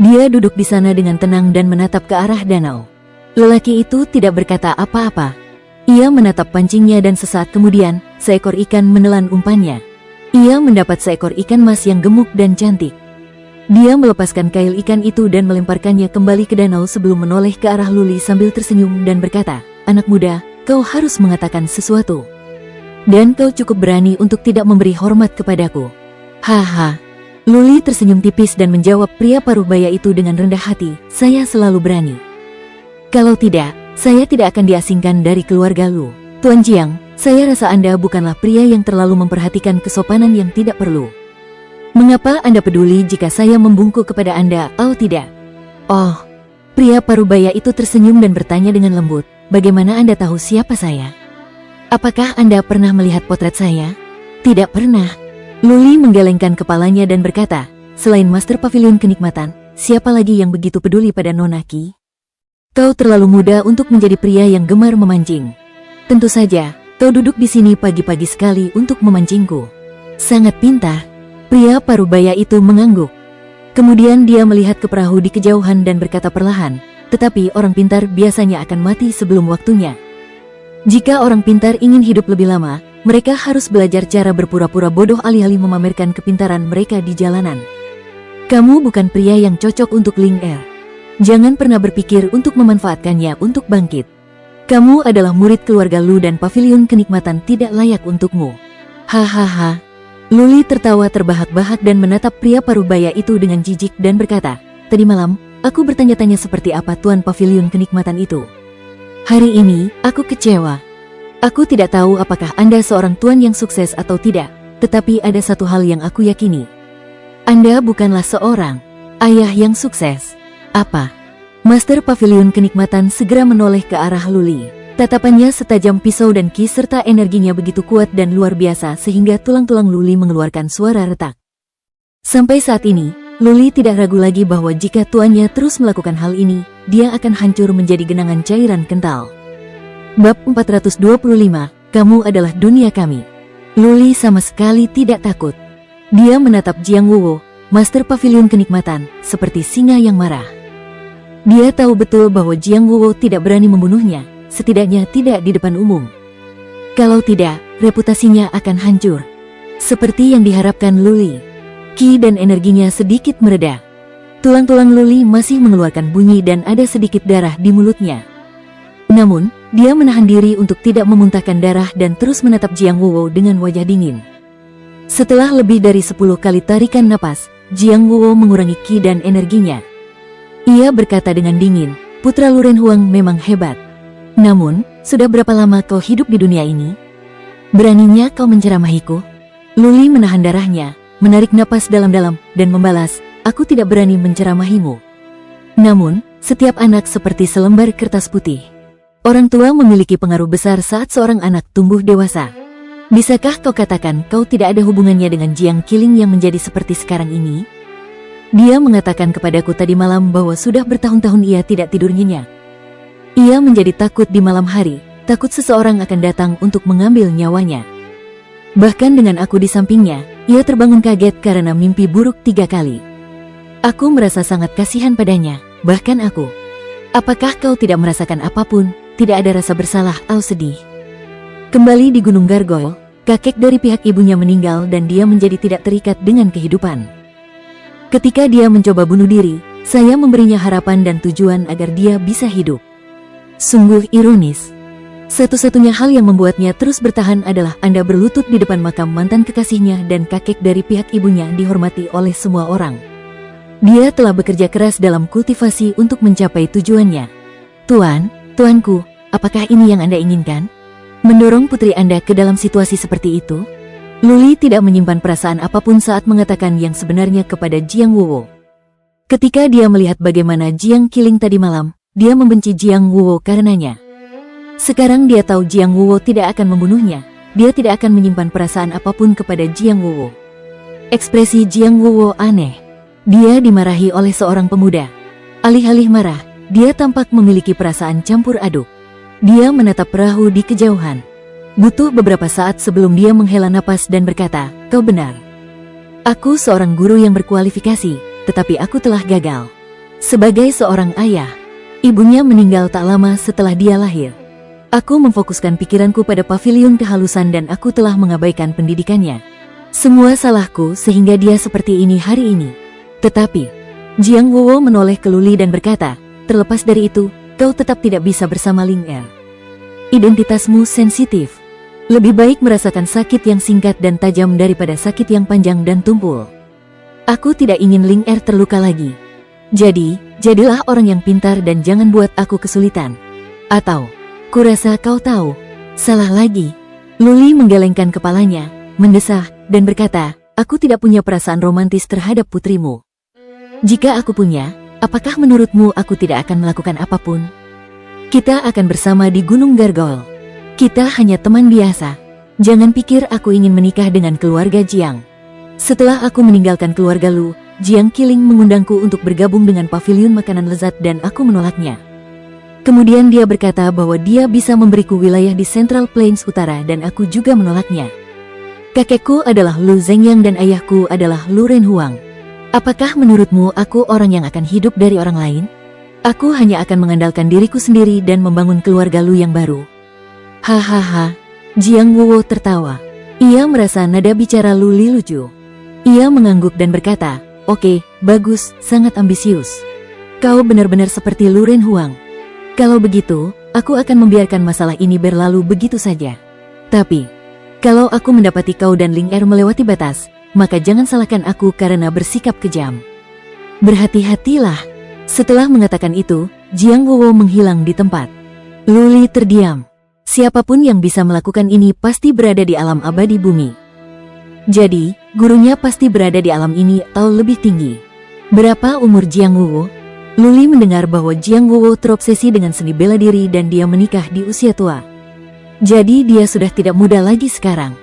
Dia duduk di sana dengan tenang dan menatap ke arah danau. Lelaki itu tidak berkata apa-apa. Ia menatap pancingnya dan sesaat kemudian, seekor ikan menelan umpannya. Ia mendapat seekor ikan mas yang gemuk dan cantik. Dia melepaskan kail ikan itu dan melemparkannya kembali ke danau sebelum menoleh ke arah Luli sambil tersenyum dan berkata, anak muda, kau harus mengatakan sesuatu. Dan kau cukup berani untuk tidak memberi hormat kepadaku. Haha. Luli tersenyum tipis dan menjawab pria parubaya itu dengan rendah hati, saya selalu berani. Kalau tidak, saya tidak akan diasingkan dari keluarga Lu. Tuan Jiang, saya rasa Anda bukanlah pria yang terlalu memperhatikan kesopanan yang tidak perlu. Mengapa Anda peduli jika saya membungkuk kepada Anda atau tidak? Oh, pria parubaya itu tersenyum dan bertanya dengan lembut, bagaimana Anda tahu siapa saya? Apakah Anda pernah melihat potret saya? Tidak pernah. Luli menggelengkan kepalanya dan berkata, selain Master Pavilion Kenikmatan, siapa lagi yang begitu peduli pada Nona Qi? Kau terlalu muda untuk menjadi pria yang gemar memancing. Tentu saja, kau duduk di sini pagi-pagi sekali untuk memancingku. Sangat pintar. Pria parubaya itu mengangguk. Kemudian dia melihat ke perahu di kejauhan dan berkata perlahan, tetapi orang pintar biasanya akan mati sebelum waktunya. Jika orang pintar ingin hidup lebih lama, mereka harus belajar cara berpura-pura bodoh alih-alih memamerkan kepintaran mereka di jalanan. Kamu bukan pria yang cocok untuk Ling Er. Jangan pernah berpikir untuk memanfaatkannya untuk bangkit. Kamu adalah murid keluarga Lu dan Pavilion Kenikmatan tidak layak untukmu. Hahaha. Luli tertawa terbahak-bahak dan menatap pria parubaya itu dengan jijik dan berkata, tadi malam, aku bertanya-tanya seperti apa Tuan Pavilion Kenikmatan itu. Hari ini, aku kecewa. Aku tidak tahu apakah Anda seorang tuan yang sukses atau tidak, tetapi ada satu hal yang aku yakini. Anda bukanlah seorang ayah yang sukses. Apa? Master Pavilion Kenikmatan segera menoleh ke arah Luli. Tatapannya setajam pisau dan Qi serta energinya begitu kuat dan luar biasa sehingga tulang-tulang Luli mengeluarkan suara retak. Sampai saat ini, Luli tidak ragu lagi bahwa jika tuannya terus melakukan hal ini, dia akan hancur menjadi genangan cairan kental. Bab 425, kamu adalah dunia kami. Luli sama sekali tidak takut. Dia menatap Jiang Wuwo, Master Pavilion Kenikmatan, seperti singa yang marah. Dia tahu betul bahwa Jiang Wuwo tidak berani membunuhnya. Setidaknya tidak di depan umum. Kalau tidak, reputasinya akan hancur. Seperti yang diharapkan Luli. Qi dan energinya sedikit mereda. Tulang-tulang Luli masih mengeluarkan bunyi dan ada sedikit darah di mulutnya. Namun, dia menahan diri untuk tidak memuntahkan darah dan terus menatap Jiang Wuwo dengan wajah dingin. Setelah lebih dari 10 kali tarikan napas, Jiang Wuwo mengurangi Qi dan energinya. Ia berkata dengan dingin, putra Luren Huang memang hebat. Namun, sudah berapa lama kau hidup di dunia ini? Beraninya kau menceramahiku? Luli menahan darahnya, menarik napas dalam-dalam, dan membalas, aku tidak berani menceramahimu. Namun, setiap anak seperti selembar kertas putih. Orang tua memiliki pengaruh besar saat seorang anak tumbuh dewasa. Bisakah kau katakan kau tidak ada hubungannya dengan Jiang Qiling yang menjadi seperti sekarang ini? Dia mengatakan kepadaku tadi malam bahwa sudah bertahun-tahun ia tidak tidur nyenyak. Ia menjadi takut di malam hari, takut seseorang akan datang untuk mengambil nyawanya. Bahkan dengan aku di sampingnya, ia terbangun kaget karena mimpi buruk 3 kali. Aku merasa sangat kasihan padanya, bahkan aku. Apakah kau tidak merasakan apapun, tidak ada rasa bersalah atau sedih? Kembali di Gunung Gargoyle, kakek dari pihak ibunya meninggal dan dia menjadi tidak terikat dengan kehidupan. Ketika dia mencoba bunuh diri, saya memberinya harapan dan tujuan agar dia bisa hidup. Sungguh ironis. Satu-satunya hal yang membuatnya terus bertahan adalah Anda berlutut di depan makam mantan kekasihnya dan kakek dari pihak ibunya dihormati oleh semua orang. Dia telah bekerja keras dalam kultivasi untuk mencapai tujuannya. Tuanku, apakah ini yang Anda inginkan? Mendorong putri Anda ke dalam situasi seperti itu? Luli tidak menyimpan perasaan apapun saat mengatakan yang sebenarnya kepada Jiang Wuwo. Ketika dia melihat bagaimana Jiang Qiling tadi malam, dia membenci Jiang Wuwo karenanya. Sekarang dia tahu Jiang Wuwo tidak akan membunuhnya. Dia tidak akan menyimpan perasaan apapun kepada Jiang Wuwo. Ekspresi Jiang Wuwo aneh. Dia dimarahi oleh seorang pemuda. Alih-alih marah, dia tampak memiliki perasaan campur aduk. Dia menatap perahu di kejauhan. Butuh beberapa saat sebelum dia menghela napas dan berkata, kau benar. Aku seorang guru yang berkualifikasi, tetapi aku telah gagal. Sebagai seorang ayah, ibunya meninggal tak lama setelah dia lahir. Aku memfokuskan pikiranku pada pavilion kehalusan dan aku telah mengabaikan pendidikannya. Semua salahku sehingga dia seperti ini hari ini. Tetapi, Jiang Wuwo menoleh ke Luli dan berkata, terlepas dari itu, kau tetap tidak bisa bersama Ling Er. Identitasmu sensitif. Lebih baik merasakan sakit yang singkat dan tajam daripada sakit yang panjang dan tumpul. Aku tidak ingin Ling Er terluka lagi. Jadi, jadilah orang yang pintar dan jangan buat aku kesulitan. Atau, kurasa kau tahu, salah lagi. Luli menggelengkan kepalanya, mendesah, dan berkata, aku tidak punya perasaan romantis terhadap putrimu. Jika aku punya, apakah menurutmu aku tidak akan melakukan apapun? Kita akan bersama di Gunung Gargoyle. Kita hanya teman biasa. Jangan pikir aku ingin menikah dengan keluarga Jiang. Setelah aku meninggalkan keluarga Lu, Jiang Qiling mengundangku untuk bergabung dengan paviliun makanan lezat dan aku menolaknya. Kemudian dia berkata bahwa dia bisa memberiku wilayah di Central Plains Utara dan aku juga menolaknya. Kakekku adalah Lu Zhengyang dan ayahku adalah Lu Renhuang. Apakah menurutmu aku orang yang akan hidup dari orang lain? Aku hanya akan mengandalkan diriku sendiri dan membangun keluarga Lu yang baru. Hahaha, Jiang Wuwo tertawa. Ia merasa nada bicara Lu Li lucu. Ia mengangguk dan berkata, "Oke, bagus, sangat ambisius. Kau benar-benar seperti Lu Renhuang. Kalau begitu, aku akan membiarkan masalah ini berlalu begitu saja. Tapi, kalau aku mendapati kau dan Ling Er melewati batas, maka jangan salahkan aku karena bersikap kejam. Berhati-hatilah." Setelah mengatakan itu, Jiang Wuwo menghilang di tempat. Lu Li terdiam. Siapapun yang bisa melakukan ini pasti berada di alam abadi bumi. Jadi, gurunya pasti berada di alam ini atau lebih tinggi. Berapa umur Jiang Wuwo? Lu Li mendengar bahwa Jiang Wuwo terobsesi dengan seni bela diri dan dia menikah di usia tua. Jadi dia sudah tidak muda lagi sekarang.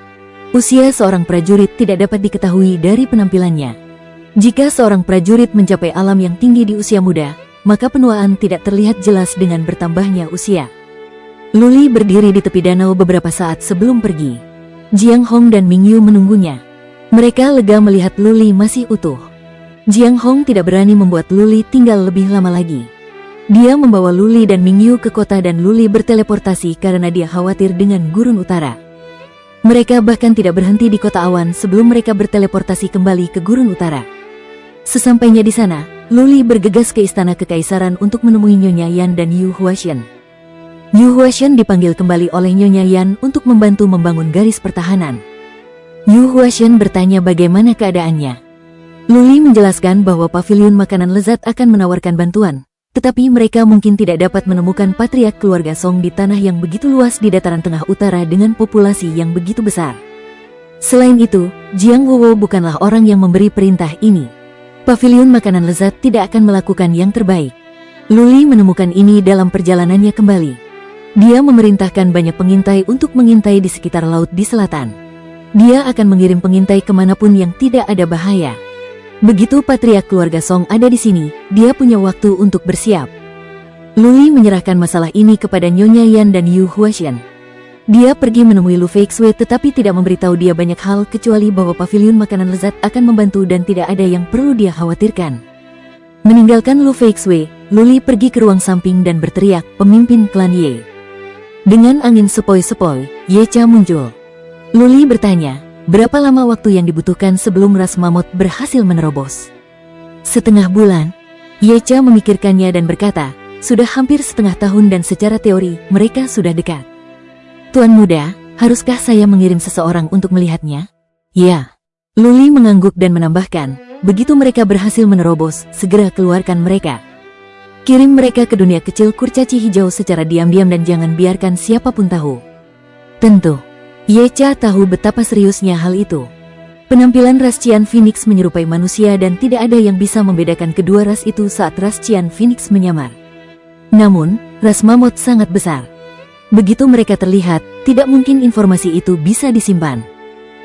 Usia seorang prajurit tidak dapat diketahui dari penampilannya. Jika seorang prajurit mencapai alam yang tinggi di usia muda, maka penuaan tidak terlihat jelas dengan bertambahnya usia. Lu Li berdiri di tepi danau beberapa saat sebelum pergi. Jiang Hong dan Ming Yu menunggunya. Mereka lega melihat Lu Li masih utuh. Jiang Hong tidak berani membuat Lu Li tinggal lebih lama lagi. Dia membawa Lu Li dan Ming Yu ke kota dan Lu Li berteleportasi karena dia khawatir dengan Gurun Utara. Mereka bahkan tidak berhenti di kota awan sebelum mereka berteleportasi kembali ke Gurun Utara. Sesampainya di sana, Lu Li bergegas ke istana kekaisaran untuk menemui Nyonya Yan dan Yu Huaxian. Yu Huaxian dipanggil kembali oleh Nyonya Yan untuk membantu membangun garis pertahanan. Yu Huaxian bertanya bagaimana keadaannya. Lu Li menjelaskan bahwa paviliun makanan lezat akan menawarkan bantuan, tetapi mereka mungkin tidak dapat menemukan patriark keluarga Song di tanah yang begitu luas di dataran tengah utara dengan populasi yang begitu besar. Selain itu, Jiang Wuwo bukanlah orang yang memberi perintah ini. Paviliun makanan lezat tidak akan melakukan yang terbaik. Lu Li menemukan ini dalam perjalanannya kembali. Dia memerintahkan banyak pengintai untuk mengintai di sekitar laut di selatan. Dia akan mengirim pengintai kemanapun yang tidak ada bahaya. Begitu patriark keluarga Song ada di sini, dia punya waktu untuk bersiap. Lu Li menyerahkan masalah ini kepada Nyonya Yan dan Yu Huaxian. Dia pergi menemui Lu Feixue tetapi tidak memberitahu dia banyak hal kecuali bahwa paviliun makanan lezat akan membantu dan tidak ada yang perlu dia khawatirkan. Meninggalkan Lu Feixue, Lu Li pergi ke ruang samping dan berteriak, "Pemimpin klan Ye." Dengan angin sepoi-sepoi, Ye Cha muncul. Lu Li bertanya, berapa lama waktu yang dibutuhkan sebelum ras mamut berhasil menerobos? Setengah bulan. Ye Cha memikirkannya dan berkata, sudah hampir setengah tahun dan secara teori, mereka sudah dekat. Tuan muda, haruskah saya mengirim seseorang untuk melihatnya? Ya. Lu Li mengangguk dan menambahkan, begitu mereka berhasil menerobos, segera keluarkan mereka. Kirim mereka ke dunia kecil kurcaci hijau secara diam-diam dan jangan biarkan siapapun tahu. Tentu. Ye Cha tahu betapa seriusnya hal itu. Penampilan ras Qian Phoenix menyerupai manusia dan tidak ada yang bisa membedakan kedua ras itu saat ras Qian Phoenix menyamar. Namun, ras mamut sangat besar. Begitu mereka terlihat, tidak mungkin informasi itu bisa disimpan.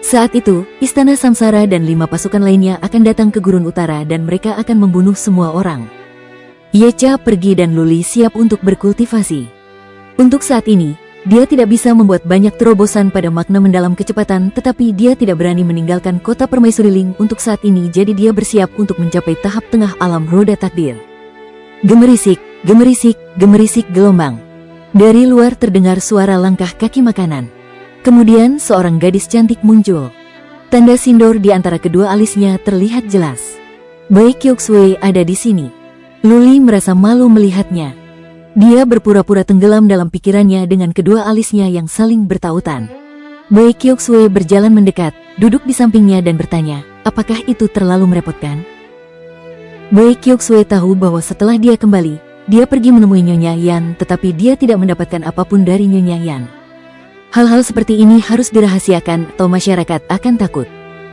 Saat itu, Istana Samsara dan 5 pasukan lainnya akan datang ke Gurun Utara dan mereka akan membunuh semua orang. Ye Cha pergi dan Lu Li siap untuk berkultivasi. Untuk saat ini, dia tidak bisa membuat banyak terobosan pada makna mendalam kecepatan, tetapi dia tidak berani meninggalkan kota permaisuri Ling untuk saat ini, jadi dia bersiap untuk mencapai tahap tengah alam roda takdir. Gemerisik, gemerisik, gemerisik gelombang. Dari luar terdengar suara langkah kaki makanan. Kemudian seorang gadis cantik muncul. Tanda sindor di antara kedua alisnya terlihat jelas. Bai Qiuxue ada di sini. Lu Li merasa malu melihatnya. Dia berpura-pura tenggelam dalam pikirannya dengan kedua alisnya yang saling bertautan. Bai Qiuxue berjalan mendekat, duduk di sampingnya dan bertanya, apakah itu terlalu merepotkan? Bai Qiuxue tahu bahwa setelah dia kembali, dia pergi menemui Nyonya Yan, tetapi dia tidak mendapatkan apapun dari Nyonya Yan. Hal-hal seperti ini harus dirahasiakan atau masyarakat akan takut.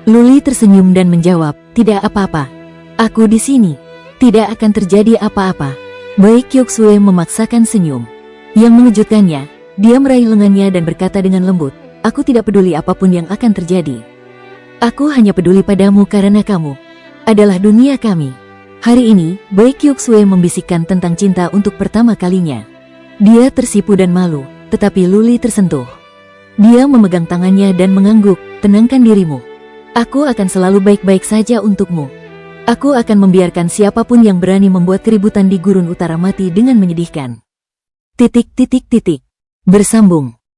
Luli tersenyum dan menjawab, tidak apa-apa. Aku di sini. Tidak akan terjadi apa-apa. Baik Kyoksue memaksakan senyum. Yang mengejutkannya, dia meraih lengannya dan berkata dengan lembut, aku tidak peduli apapun yang akan terjadi. Aku hanya peduli padamu karena kamu adalah dunia kami. Hari ini, Baik Kyoksue membisikkan tentang cinta untuk pertama kalinya. Dia tersipu dan malu, tetapi Luli tersentuh. Dia memegang tangannya dan mengangguk, tenangkan dirimu. Aku akan selalu baik-baik saja untukmu. Aku akan membiarkan siapapun yang berani membuat keributan di Gurun Utara mati dengan menyedihkan. Bersambung.